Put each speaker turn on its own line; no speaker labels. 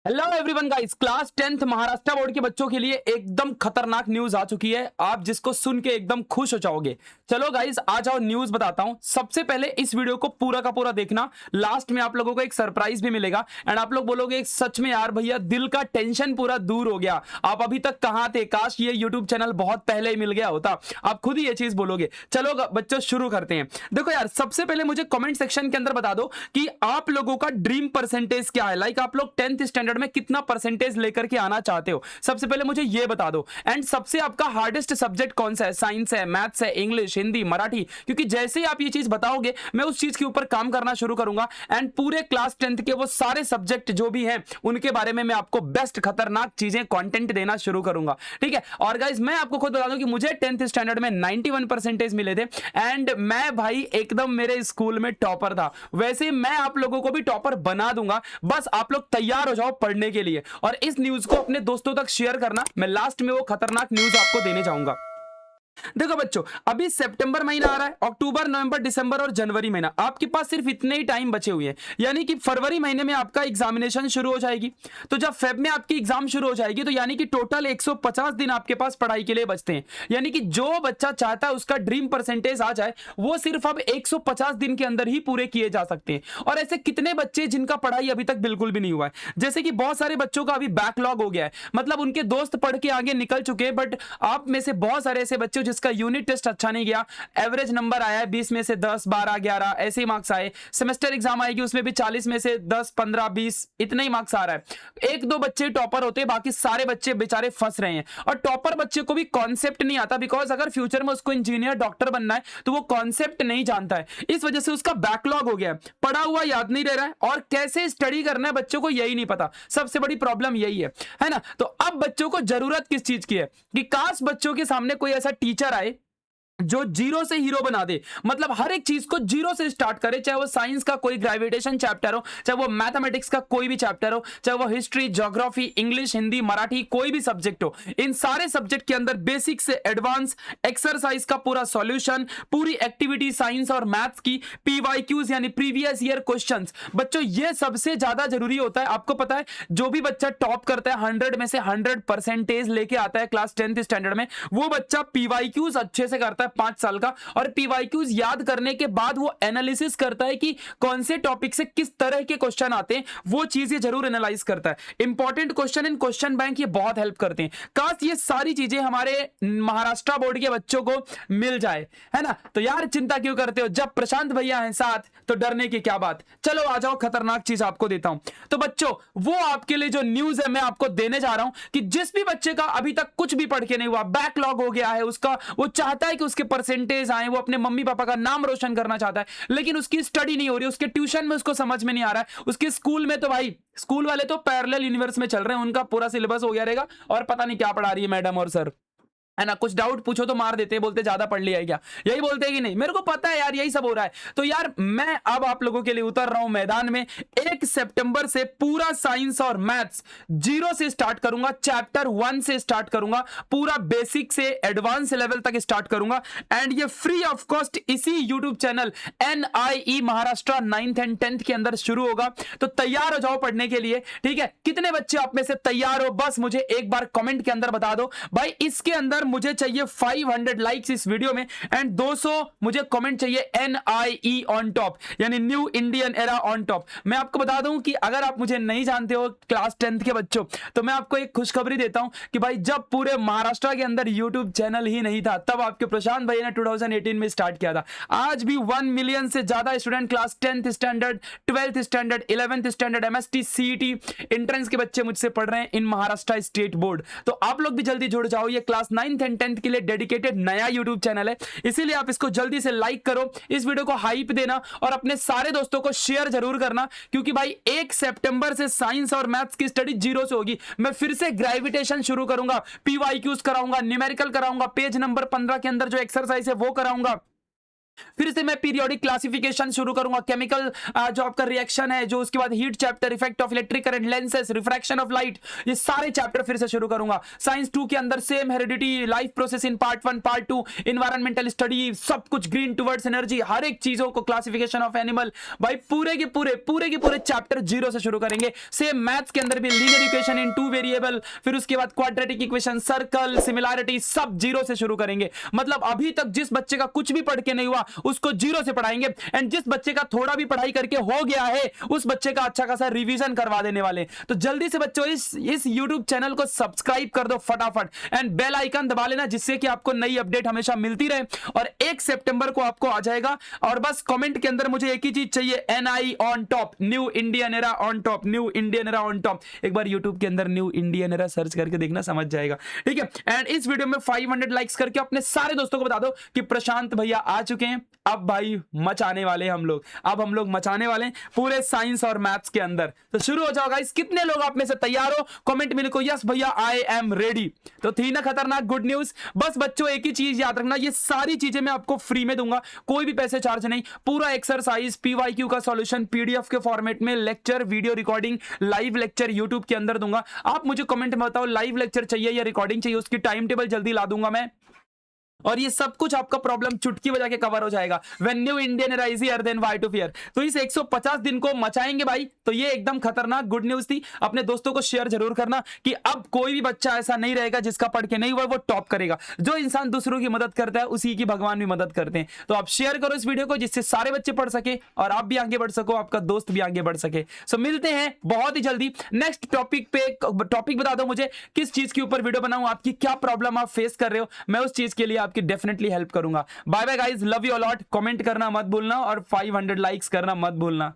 Hello everyone guys, class 10th Maharashtra board के बच्चों के लिए एकदम खतरनाक न्यूज आ चुकी है। आप जिसको सुन के एकदम खुश हो जाओगे। चलो गाइस, आ जाओ न्यूज बताता हूं। सबसे पहले इस वीडियो को पूरा का पूरा देखना। लास्ट में आप लोगों को एक सरप्राइज भी मिलेगा एंड आप लोग बोलोगे सच में यार भैया दिल का टेंशन पूरा दूर हो गया। आप अभी तक कहां थे, काश ये यूट्यूब चैनल बहुत पहले ही मिल गया होता। आप खुद ही ये चीज बोलोगे। चलो बच्चों शुरू करते हैं। देखो यार, सबसे पहले मुझे कमेंट सेक्शन के अंदर बता दो कि आप लोगों का ड्रीम परसेंटेज क्या है। लाइक आप लोग 10th स्टैंडर्ड में कितना परसेंटेज लेकर के आना चाहते हो, सबसे पहले मुझे ये बता दो। एंड सबसे आपका हार्डेस्ट सब्जेक्ट कौन सा है, साइंस है, मैथ्स है, इंग्लिश, हिंदी, मराठी? क्योंकि जैसे ही आप ये चीज बताओगे मैं उस चीज के ऊपर काम करना शुरू करूंगा एंड पूरे क्लास 10th के वो सारे सब्जेक्ट जो भी हैं उनके बारे में मैं आपको बेस्ट खतरनाक चीजें कंटेंट देना शुरू करूंगा। ठीक है। और गाइस मैं आपको खुद बता दूं कि मुझे 10th स्टैंडर्ड में 91 परसेंटेज मिले थे एंड मैं भाई एकदम मेरे स्कूल में टॉपर था। वैसे मैं आप लोगों को भी टॉपर बना दूंगा, बस आप लोग तैयार हो जाओ पढ़ने के लिए और इस न्यूज को अपने दोस्तों तक शेयर करना। मैं लास्ट में वो खतरनाक न्यूज आपको देने जाऊंगा। देखो बच्चों, अभी सितंबर महीना आ रहा है, अक्टूबर, नवंबर, दिसंबर और जनवरी महीना, आपके पास सिर्फ इतने ही टाइम बचे हुए हैं। यानी कि फरवरी महीने में आपका एग्जामिनेशन शुरू हो जाएगी। तो जब फेब में आपकी एग्जाम शुरू हो जाएगी तो यानी कि टोटल 150 दिन आपके पास पढ़ाई के लिए बचते हैं। यानी कि जो बच्चा चाहता है उसका ड्रीम परसेंटेज आ जाए वो सिर्फ अब 150 दिन के अंदर ही पूरे किए जा सकते हैं। और ऐसे कितने बच्चे जिनका पढ़ाई अभी तक बिल्कुल भी नहीं हुआ है। जैसे कि बहुत सारे बच्चों का अभी बैकलॉग हो गया है, मतलब उनके दोस्त पढ़ के आगे निकल चुके हैं, बट आप में से बहुत सारे ऐसे बच्चे जिसका यूनिट टेस्ट अच्छा नहीं गया, एवरेज नंबर आया है 20 में से 10, 12, 11 ऐसे ही मार्क्स आए। सेमेस्टर एग्जाम आएगी उसमें भी 40 में से 10, 15, 20 इतना ही मार्क्स आ रहा है। एक दो बच्चे टॉपर होते हैं, बाकी सारे बच्चे बेचारे फंस रहे हैं। और टॉपर बच्चे को भी कॉन्सेप्ट नहीं आता, बिकॉज अगर फ्यूचर में उसको इंजीनियर डॉक्टर बनना है तो वो कॉन्सेप्ट नहीं जानता है। इस वजह से उसका बैकलॉग हो गया है, पढ़ा हुआ याद नहीं रह रहा है और कैसे स्टडी करना है बच्चों को यही नहीं पता। सबसे बड़ी प्रॉब्लम यही है ना। तो अब बच्चों को जरूरत किस चीज की है कि काश बच्चों के सामने कोई ऐसा टीचर आए जो जीरो से हीरो बना दे। मतलब हर एक चीज को जीरो से स्टार्ट करे, चाहे वो साइंस का कोई ग्रेविटेशन चैप्टर हो, चाहे वो मैथमेटिक्स का कोई भी चैप्टर हो, चाहे वो history, geography, English, Hindi, Marathi कोई भी सब्जेक्ट हो। इन सारे सब्जेक्ट के अंदर बेसिक से एडवांस एक्सरसाइज का पूरा सॉल्यूशन, पूरी एक्टिविटी साइंस और मैथ्स की, पीवाईक्यूज यानी प्रीवियस ईयर क्वेश्चंस। बच्चों ये सबसे ज्यादा जरूरी होता है। आपको पता है जो भी बच्चा टॉप करता है 100 में से 100 परसेंटेज लेके आता है क्लास 10th स्टैंडर्ड में, वो बच्चा पीवाईक्यूज अच्छे से करता है 5 साल का। और पीवाईक्यूज याद करने के बाद वो एनालिसिस करता है कि कौन से टॉपिक से किस तरह के क्वेश्चन आते हैं, वो चीजें जरूर एनालाइज करता है। Important question in question bank ये बहुत हेल्प करते हैं। काश ये सारी चीजें हमारे महाराष्ट्र बोर्ड के बच्चों को मिल जाए, है ना। तो यार चिंता क्यों करते हो, जब प्रशांत भैया हैं साथ तो डरने की क्या बात। चलो आ जाओ, खतरनाक चीज आपको देता हूं। तो बच्चों वो आपके लिए जो न्यूज है मैं आपको देने जा रहा हूं कि जिस भी बच्चे का अभी तक कुछ भी पढ़ के नहीं हुआ, बैकलॉग हो गया है उसका, वो चाहता है कि उसके परसेंटेज आए, वो अपने मम्मी पापा का नाम रोशन करना चाहता है, लेकिन उसकी स्टडी नहीं हो रही, उसके ट्यूशन में उसको समझ में नहीं आ रहा है, उसके स्कूल में तो भाई स्कूल वाले तो पैरेलल यूनिवर्स में चल रहे हैं, उनका पूरा सिलेबस हो गया रहेगा और पता नहीं क्या पढ़ा रही है मैडम और सर, है ना। कुछ डाउट पूछो तो मार देते हैं, बोलते ज्यादा पढ़ लिया है क्या, यही बोलते हैं कि नहीं। मेरे को पता है यार यही सब हो रहा है। तो यार मैं अब आप लोगों के लिए उतर रहा हूं मैदान में। 1 सितंबर से पूरा साइंस और मैथ्स जीरो से स्टार्ट करूंगा, चैप्टर 1 से स्टार्ट करूंगा, पूरा बेसिक से एडवांस लेवल तक स्टार्ट करूंगा एंड ये फ्री ऑफ कॉस्ट इसी YouTube channel NIE Maharashtra 9th and 10th के अंदर शुरू होगा। तो तैयार हो जाओ पढ़ने के लिए। ठीक है, कितने बच्चे आप में से तैयार हो बस मुझे एक बार कमेंट के अंदर बता दो। भाई इसके अंदर मुझे चाहिए 500 लाइक्स इस वीडियो में एंड 200 मुझे कमेंट चाहिए NIE ऑन टॉप, यानी new Indian era on top. मैं आपको बता दूं कि अगर आप मुझे नहीं जानते हो क्लास 10th के बच्चों, तो मैं आपको एक खुशखबरी देता हूं कि भाई जब पूरे महाराष्ट्र के अंदर यूट्यूब चैनल ही नहीं था तब आपके प्रशांत भाई ने 2018 में स्टार्ट किया था। आज भी 1 मिलियन से ज्यादा student class 10th standard, 12th standard, 11th standard, MST, CET entrance के बच्चे मुझसे पढ़ रहे हैं इन महाराष्ट्र स्टेट बोर्ड। तो आप लोग भी जल्दी जुड़ जाओ, ये क्लास 9th एंड 10th के लिए डेडिकेटेड नया यूट्यूब चैनल है, इसीलिए आप इसको जल्दी से लाइक करो, इस वीडियो को हाइप देना और अपने सारे दोस्तों को शेयर जरूर करना। क्योंकि भाई 1 सितंबर से साइंस और मैथ्स की स्टडी जीरो से होगी। मैं फिर से ग्रेविटेशन शुरू करूंगा, पीवाईक्यूज कराऊंगा, न्यूमेरिकल कराऊंगा, पेज नंबर 15 के अंदर जो एक्सरसाइज है वो कराऊंगा, फिर से मैं पीरियोडिक क्लासिफिकेशन शुरू करूंगा, केमिकल जो आपका रिएक्शन है, जो उसके बाद heat chapter, effect of electric current, lenses, refraction of light, ये सारे चैप्टर फिर से शुरू करूंगा। साइंस 2 के अंदर same, heredity, life process in part 1, part 2, environmental study, सब कुछ, ग्रीन टुवर्ड्स एनर्जी, हर एक चीजों को, क्लासिफिकेशन ऑफ एनिमल, भाई पूरे के पूरे चैप्टर जीरो से शुरू करेंगे। सेम मैथ्स के अंदर भी लीनियर इक्वेशन इन 2 वेरिएबल, फिर उसके बाद क्वाड्रेटिक इक्वेशन, सर्कल, सिमिलैरिटी, सब जीरो से शुरू करेंगे। मतलब अभी तक जिस बच्चे का कुछ भी पढ़ के नहीं हुआ उसको जीरो से पढ़ाएंगे, एंड जिस बच्चे का थोड़ा भी पढ़ाई करके हो गया है उस बच्चे का अच्छा खासा रिवीजन करवा देने वाले। तो जल्दी से बच्चों इस YouTube चैनल को सब्सक्राइब कर दो फटाफट, एंड बेल आइकन दबा लेना, जिससे कि आपको नई अपडेट हमेशा मिलती रहे। और 1 सितंबर को आपको आ जाएगा। और बस कमेंट के अंदर मुझे एक ही चीज चाहिए, NI on top, new Indian era on top, new Indian era on top. एक बार YouTube के अंदर न्यू इंडियन एरा सर्च करके देखना, समझ जाएगा, ठीक है। एंड इस वीडियो में 500 लाइक्स करके अपने सारे दोस्तों को बता दो कि प्रशांत भैया आ चुके हैं। अब भाई मचाने वाले हम लोग, अब हम लोग मचाने वाले हैं पूरे साइंस और मैथ्स के अंदर। तो शुरू हो जाओ गाइस। कितने लोग आप में से तैयार हो? कमेंट में लिखो यस भैया आई एम रेडी। तो थी ना खतरनाक गुड न्यूज। बस बच्चों एक ही चीज याद रखना, ये सारी चीजें मैं आपको फ्री में दूंगा, कोई भी पैसे चार्ज नहीं। पूरा एक्सरसाइज, PYQ का सॉल्यूशन PDF के फॉर्मेट में, lecture, video recording, live lecture YouTube के अंदर दूंगा। आप मुझे कमेंट में बताओ लाइव लेक्चर चाहिए या रिकॉर्डिंग चाहिए, उसकी टाइम टेबल जल्दी ला दूंगा मैं। और ये सब कुछ आपका प्रॉब्लम चुटकी बजा के कवर हो जाएगा। When new Indian era is here, then why to fear। तो इस 150 दिन को मचाएंगे भाई। तो ये एकदम खतरनाक गुड न्यूज थी। अपने दोस्तों को शेयर जरूर करना कि अब कोई भी बच्चा ऐसा नहीं रहेगा जिसका पढ़ के नहीं हुआ वो टॉप करेगा। जो इंसान दूसरों की मदद करता है उसी की भगवान भी मदद करते हैं। तो आप शेयर करो इस वीडियो को, जिससे सारे बच्चे पढ़ सके और आप भी आगे बढ़ सको, आपका दोस्त भी आगे बढ़ सके। सो मिलते हैं बहुत ही जल्दी नेक्स्ट टॉपिक पे। टॉपिक बता दो मुझे किस चीज के ऊपर वीडियो बनाऊं, आपकी क्या प्रॉब्लम आप फेस कर रहे हो, मैं उस चीज के लिए आपकी डेफिनेटली हेल्प करूंगा। Bye bye guys, love you a lot. Comment करना मत भूलना और 500 लाइक्स करना मत भूलना।